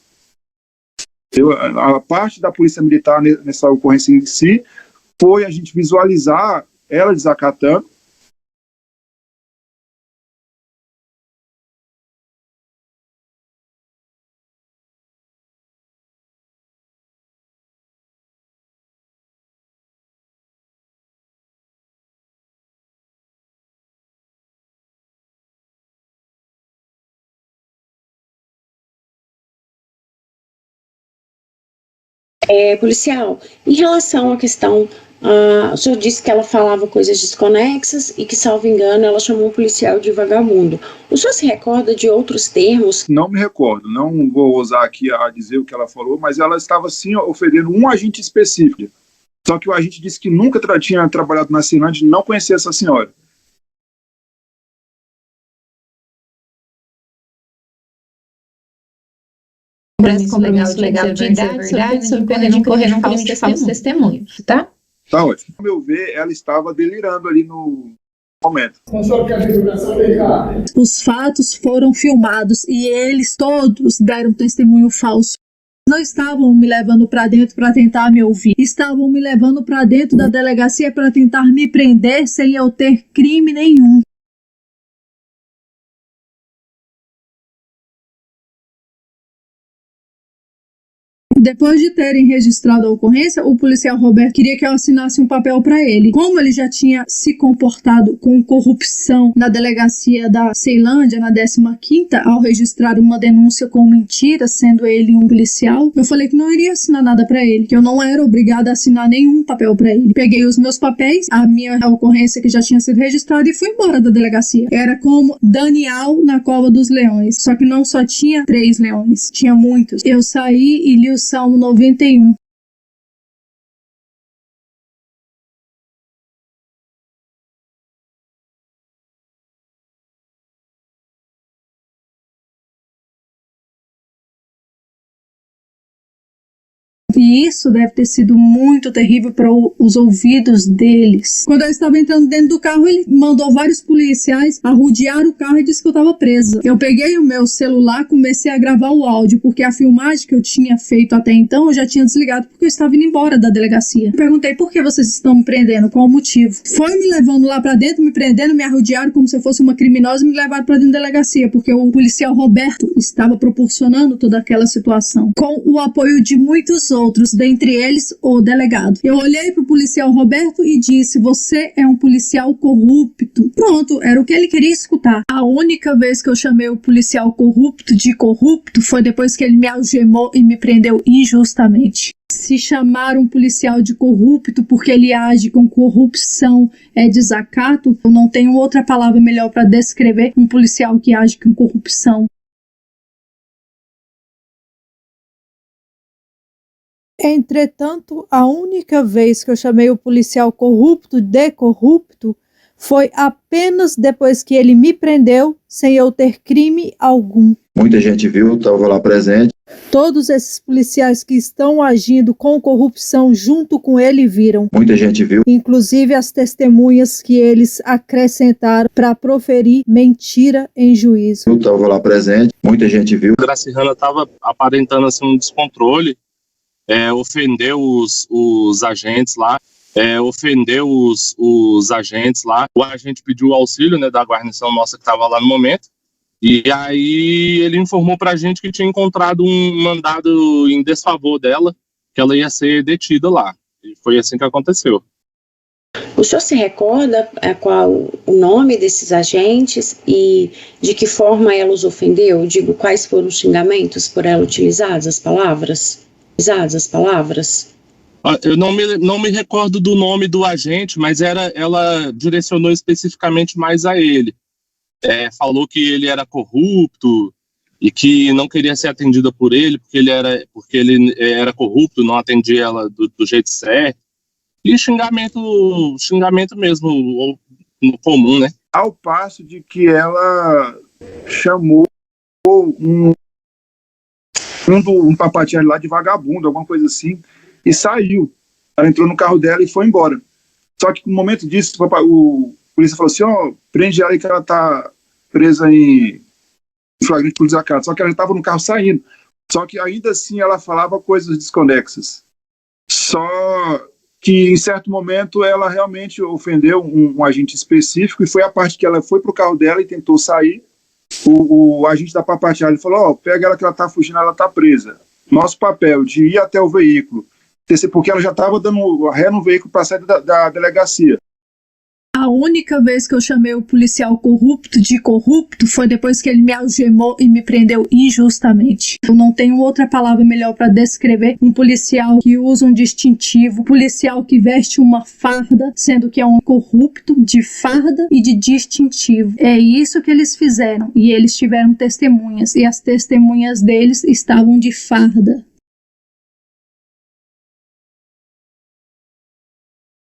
A parte da polícia militar nessa ocorrência em si foi a gente visualizar ela desacatando. Policial, em relação à questão, o senhor disse que ela falava coisas desconexas e que, salvo engano, ela chamou um policial de vagabundo. O senhor se recorda de outros termos? Não me recordo, não vou ousar aqui a dizer o que ela falou, mas ela estava sim ofendendo um agente específico. Só que o agente disse que nunca tinha trabalhado na Cinlândia e não conhecia essa senhora. Compromisso legal de dizer a verdade, sob pena de incorrer num crime de falso testemunho, tá? Tá ótimo. Ao meu ver, ela estava delirando ali no momento. Os fatos foram filmados e eles todos deram testemunho falso. Não estavam me levando para dentro para tentar me ouvir. Estavam me levando para dentro da delegacia para tentar me prender sem eu ter crime nenhum. Depois de terem registrado a ocorrência, o policial Roberto queria que eu assinasse um papel para ele. Como ele já tinha se comportado com corrupção na delegacia da Ceilândia, na 15ª, ao registrar uma denúncia com mentira, sendo ele um policial, eu falei que não iria assinar nada para ele, que eu não era obrigada a assinar nenhum papel para ele. Peguei os meus papéis, a minha ocorrência que já tinha sido registrada e fui embora da delegacia. Era como Daniel na Cova dos Leões, só que não só tinha 3 leões, tinha muitos. Eu saí e li o Salmo 91. E isso deve ter sido muito terrível para os ouvidos deles. Quando eu estava entrando dentro do carro, ele mandou vários policiais arrodear o carro e disse que eu estava presa. Eu peguei o meu celular, comecei a gravar o áudio, porque a filmagem que eu tinha feito até então, eu já tinha desligado, porque eu estava indo embora da delegacia. Eu perguntei, por que vocês estão me prendendo? Qual o motivo? Foi me levando lá para dentro, me prendendo, me arrodearam como se eu fosse uma criminosa e me levaram para dentro da delegacia, porque o policial Roberto estava proporcionando toda aquela situação, com o apoio de muitos outros, dentre eles o delegado. Eu olhei para o policial Roberto e disse, você é um policial corrupto. Pronto, era o que ele queria escutar. A única vez que eu chamei o policial corrupto de corrupto foi depois que ele me algemou e me prendeu injustamente. Se chamar um policial de corrupto porque ele age com corrupção é desacato, eu não tenho outra palavra melhor para descrever um policial que age com corrupção. Entretanto, a única vez que eu chamei o policial corrupto de corrupto Foi apenas depois que ele me prendeu, sem eu ter crime algum. Muita gente viu, estava lá presente. Todos esses policiais que estão agindo com corrupção junto com ele viram. Muita gente viu. Inclusive as testemunhas que eles acrescentaram para proferir mentira em juízo. Eu estava lá presente, muita gente viu. Gracihana estava aparentando assim, um descontrole, ofendeu os agentes lá. Ofendeu os agentes lá. O agente pediu o auxílio, né, da guarnição nossa que estava lá no momento. E aí ele informou pra gente que tinha encontrado um mandado em desfavor dela, que ela ia ser detida lá. E foi assim que aconteceu. O senhor se recorda qual o nome desses agentes e de que forma ela os ofendeu? Digo, quais foram os xingamentos por ela utilizados, as palavras? Eu não me recordo do nome do agente, mas ela direcionou especificamente mais a ele. Falou que ele era corrupto e que não queria ser atendida por ele porque ele era corrupto, não atendia ela do jeito certo. E xingamento mesmo, no comum, né? Ao passo de que ela chamou um papatiano lá de vagabundo, alguma coisa assim, e saiu. Ela entrou no carro dela e foi embora. Só que no momento disso, o polícia falou assim, prende ela aí que ela tá presa em flagrante por desacato. Só que ela já estava no carro saindo. Só que ainda assim ela falava coisas desconexas. Só que em certo momento ela realmente ofendeu um agente específico e foi a parte que ela foi pro carro dela e tentou sair. O agente da papatiana falou, pega ela que ela tá fugindo, ela tá presa. Nosso papel de ir até o veículo, porque ela já estava dando ré no veículo para sair da delegacia. A única vez que eu chamei o policial corrupto de corrupto foi depois que ele me algemou e me prendeu injustamente. Eu não tenho outra palavra melhor para descrever um policial que usa um distintivo, policial que veste uma farda, sendo que é um corrupto de farda e de distintivo. É isso que eles fizeram e eles tiveram testemunhas e as testemunhas deles estavam de farda.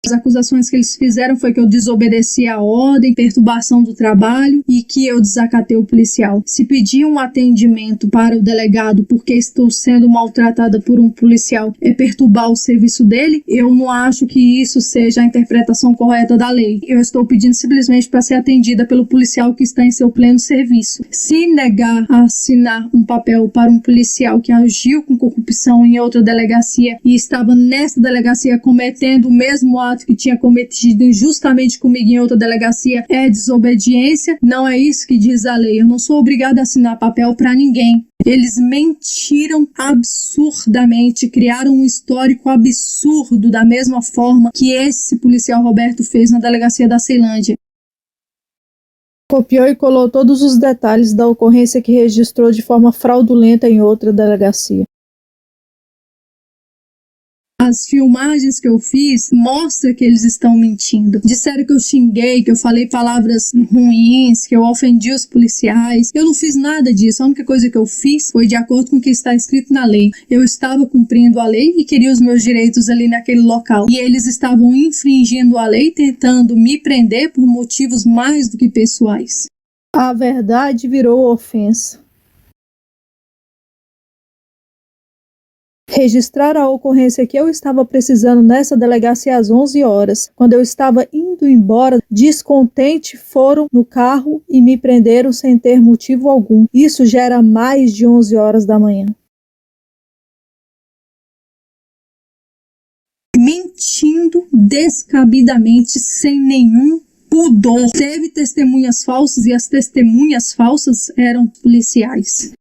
As acusações que eles fizeram foi que eu desobedeci a ordem, perturbação do trabalho e que eu desacatei o policial. Se pedir um atendimento para o delegado porque estou sendo maltratada por um policial é perturbar o serviço dele, eu não acho que isso seja a interpretação correta da lei. Eu estou pedindo simplesmente para ser atendida pelo policial que está em seu pleno serviço. Se negar a assinar um papel para um policial que agiu com corrupção em outra delegacia e estava nessa delegacia cometendo o mesmo ato que tinha cometido injustamente comigo em outra delegacia é desobediência, não é isso que diz a lei. Eu não sou obrigada a assinar papel para ninguém. Eles mentiram absurdamente, criaram um histórico absurdo da mesma forma que esse policial Roberto fez na delegacia da Ceilândia. Copiou e colou todos os detalhes da ocorrência que registrou de forma fraudulenta em outra delegacia. As filmagens que eu fiz mostram que eles estão mentindo. Disseram que eu xinguei, que eu falei palavras ruins, que eu ofendi os policiais. Eu não fiz nada disso. A única coisa que eu fiz foi de acordo com o que está escrito na lei. Eu estava cumprindo a lei e queria os meus direitos ali naquele local. E eles estavam infringindo a lei, tentando me prender por motivos mais do que pessoais. A verdade virou ofensa. Registrar a ocorrência que eu estava precisando nessa delegacia às 11 horas. Quando eu estava indo embora, descontente, foram no carro e me prenderam sem ter motivo algum. Isso já era mais de 11 horas da manhã. Mentindo descabidamente, sem nenhum pudor. Teve testemunhas falsas e as testemunhas falsas eram policiais.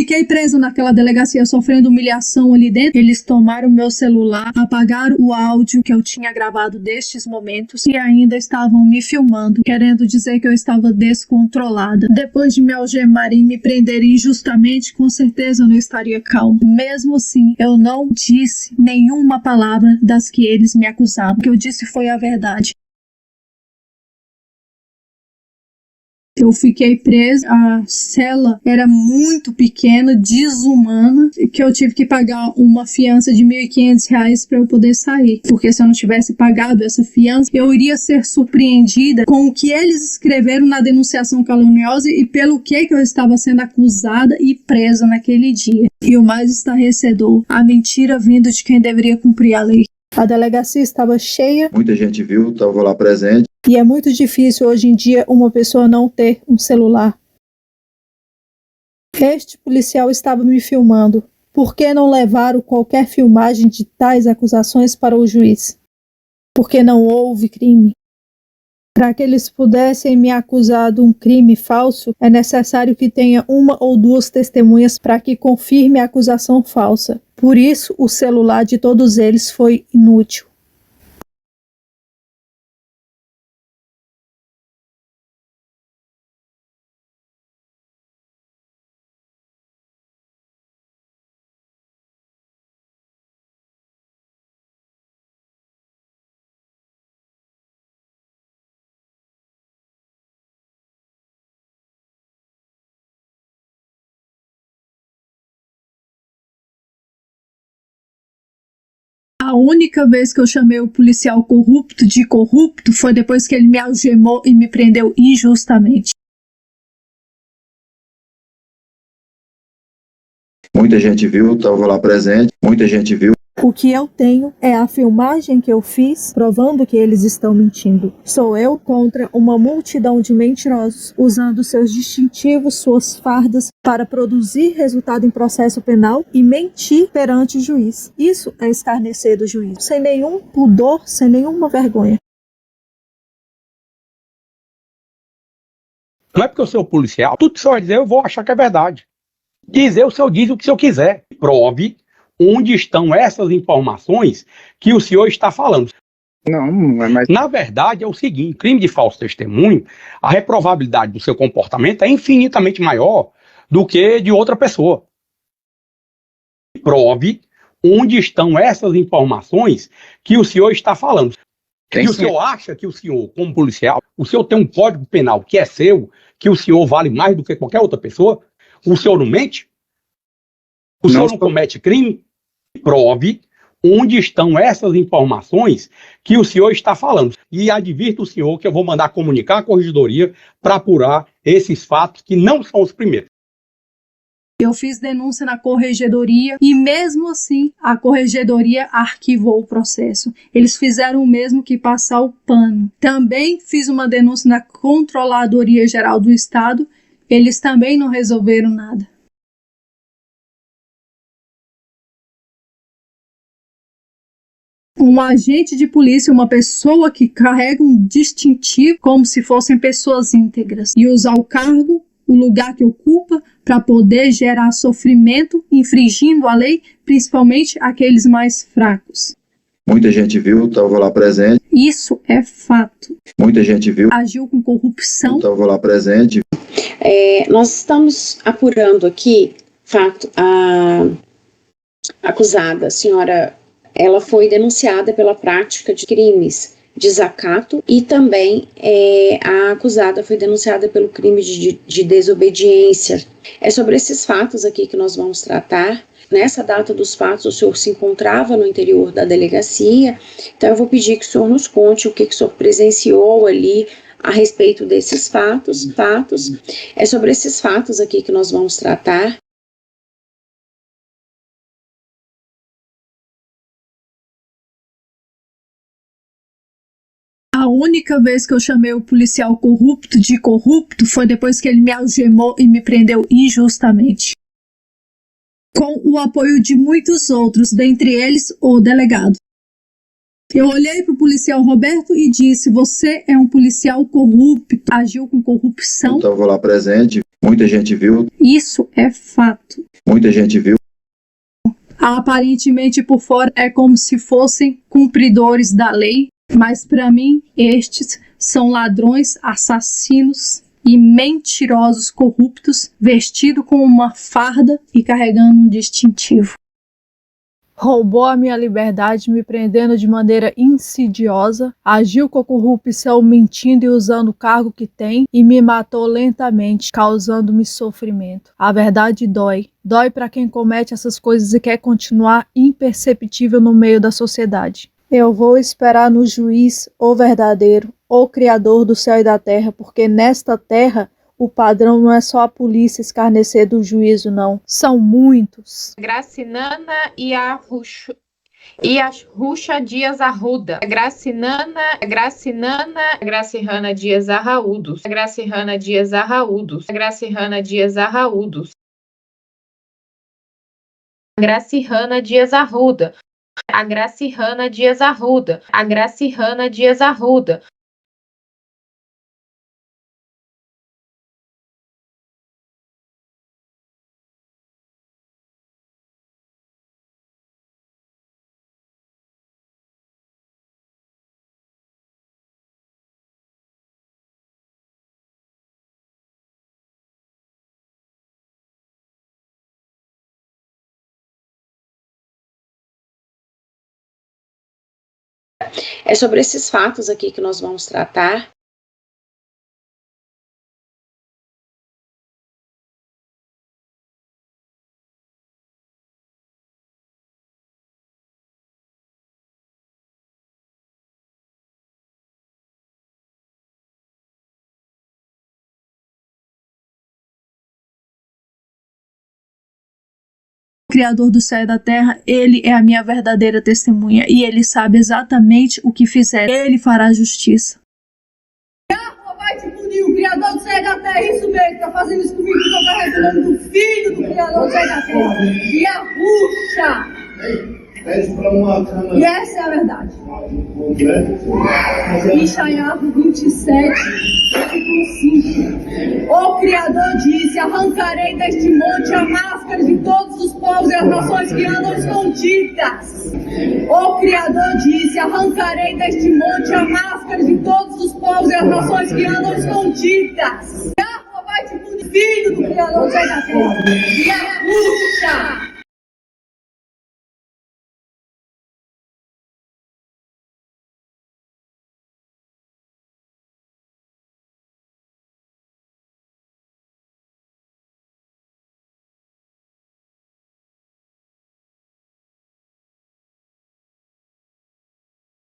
fiquei preso naquela delegacia sofrendo humilhação ali dentro. Eles tomaram meu celular, apagaram o áudio que eu tinha gravado destes momentos e ainda estavam me filmando, querendo dizer que eu estava descontrolada. Depois de me algemarem e me prenderem injustamente, com certeza eu não estaria calma. Mesmo assim, eu não disse nenhuma palavra das que eles me acusavam. O que eu disse foi a verdade. Eu fiquei presa, a cela era muito pequena, desumana, que eu tive que pagar uma fiança de R$ 1.500 para eu poder sair. Porque se eu não tivesse pagado essa fiança, eu iria ser surpreendida com o que eles escreveram na denunciação caluniosa e pelo que eu estava sendo acusada e presa naquele dia. E o mais estarrecedor, a mentira vindo de quem deveria cumprir a lei. A delegacia estava cheia. Muita gente viu, estava lá presente. E é muito difícil hoje em dia uma pessoa não ter um celular. Este policial estava me filmando. Por que não levaram qualquer filmagem de tais acusações para o juiz? Porque não houve crime. Para que eles pudessem me acusar de um crime falso, é necessário que tenha uma ou duas testemunhas para que confirme a acusação falsa. Por isso, o celular de todos eles foi inútil. A única vez que eu chamei o policial corrupto de corrupto foi depois que ele me algemou e me prendeu injustamente. Muita gente viu, estava lá presente, muita gente viu. O que eu tenho é a filmagem que eu fiz provando que eles estão mentindo. Sou eu contra uma multidão de mentirosos usando seus distintivos, suas fardas para produzir resultado em processo penal e mentir perante o juiz. Isso é escarnecer do juiz, sem nenhum pudor, sem nenhuma vergonha. Não é porque eu sou policial, tudo que o senhor vai dizer eu vou achar que é verdade. Dizer o senhor diz o que o senhor quiser. Prove onde estão essas informações que o senhor está falando. Não é mais... Na verdade, é o seguinte, crime de falso testemunho, a reprovabilidade do seu comportamento é infinitamente maior do que de outra pessoa. Prove onde estão essas informações que o senhor está falando. E o senhor acha que o senhor, como policial, o senhor tem um código penal que é seu, que o senhor vale mais do que qualquer outra pessoa? O senhor não mente? O senhor não comete crime? Prove onde estão essas informações que o senhor está falando. E advirto o senhor que eu vou mandar comunicar à corregedoria para apurar esses fatos que não são os primeiros. Eu fiz denúncia na corregedoria e mesmo assim a corregedoria arquivou o processo. Eles fizeram o mesmo que passar o pano. Também fiz uma denúncia na Controladoria Geral do Estado. Eles também não resolveram nada. Um agente de polícia, uma pessoa que carrega um distintivo como se fossem pessoas íntegras e usar o cargo, o lugar que ocupa, para poder gerar sofrimento, infringindo a lei, principalmente aqueles mais fracos. Muita gente viu, estava lá presente. Isso é fato. Muita gente viu. Agiu com corrupção. Estava lá presente. Nós estamos apurando aqui, fato, a acusada, a senhora, ela foi denunciada pela prática de crimes de desacato e também a acusada foi denunciada pelo crime de desobediência. É sobre esses fatos aqui que nós vamos tratar. Nessa data dos fatos, o senhor se encontrava no interior da delegacia, então eu vou pedir que o senhor nos conte o que o senhor presenciou ali a respeito desses fatos. É sobre esses fatos aqui que nós vamos tratar. A única vez que eu chamei o policial corrupto de corrupto foi depois que ele me algemou e me prendeu injustamente. Com o apoio de muitos outros, dentre eles o delegado. Eu olhei para o policial Roberto e disse: você é um policial corrupto, agiu com corrupção. Eu estava lá presente. Muita gente viu. Isso é fato. Muita gente viu. Aparentemente por fora é como se fossem cumpridores da lei, mas para mim estes são ladrões, assassinos e mentirosos corruptos, vestidos com uma farda e carregando um distintivo. Roubou a minha liberdade, me prendendo de maneira insidiosa, agiu com a corrupção mentindo e usando o cargo que tem e me matou lentamente, causando-me sofrimento. A verdade dói. Dói para quem comete essas coisas e quer continuar imperceptível no meio da sociedade. Eu vou esperar no juiz, o verdadeiro, o Criador do céu e da terra, porque nesta terra o padrão não é só a polícia escarnecer do juízo, não. São muitos. Gracinana e a Ruxa Dias Arruda. Gracirrana Dias Arraúdos. Gracirrana Dias Arraúdos. Gracirrana Dias Arraúdos. Gracirrana Dias Arruda. A Gracirrana Dias Arruda. A Gracirrana Dias Arruda. É sobre esses fatos aqui que nós vamos tratar. Criador do céu e da terra, ele é a minha verdadeira testemunha e ele sabe exatamente o que fizer. Ele fará justiça. Yahweh vai te punir, o Criador do céu e da terra, isso mesmo, tá fazendo isso comigo, tô carregando do filho do Criador do céu e da terra. E a Ruxa. E essa é a verdade. Ishaiahu 27, versículo 5. O Criador disse: arrancarei deste monte a máscara de todos os povos e as nações que andam escondidas. O Criador disse: arrancarei deste monte a máscara de todos os povos e as nações que andam escondidas. Yahweh vai te punir, filho do Criador da terra. E a Ruxa.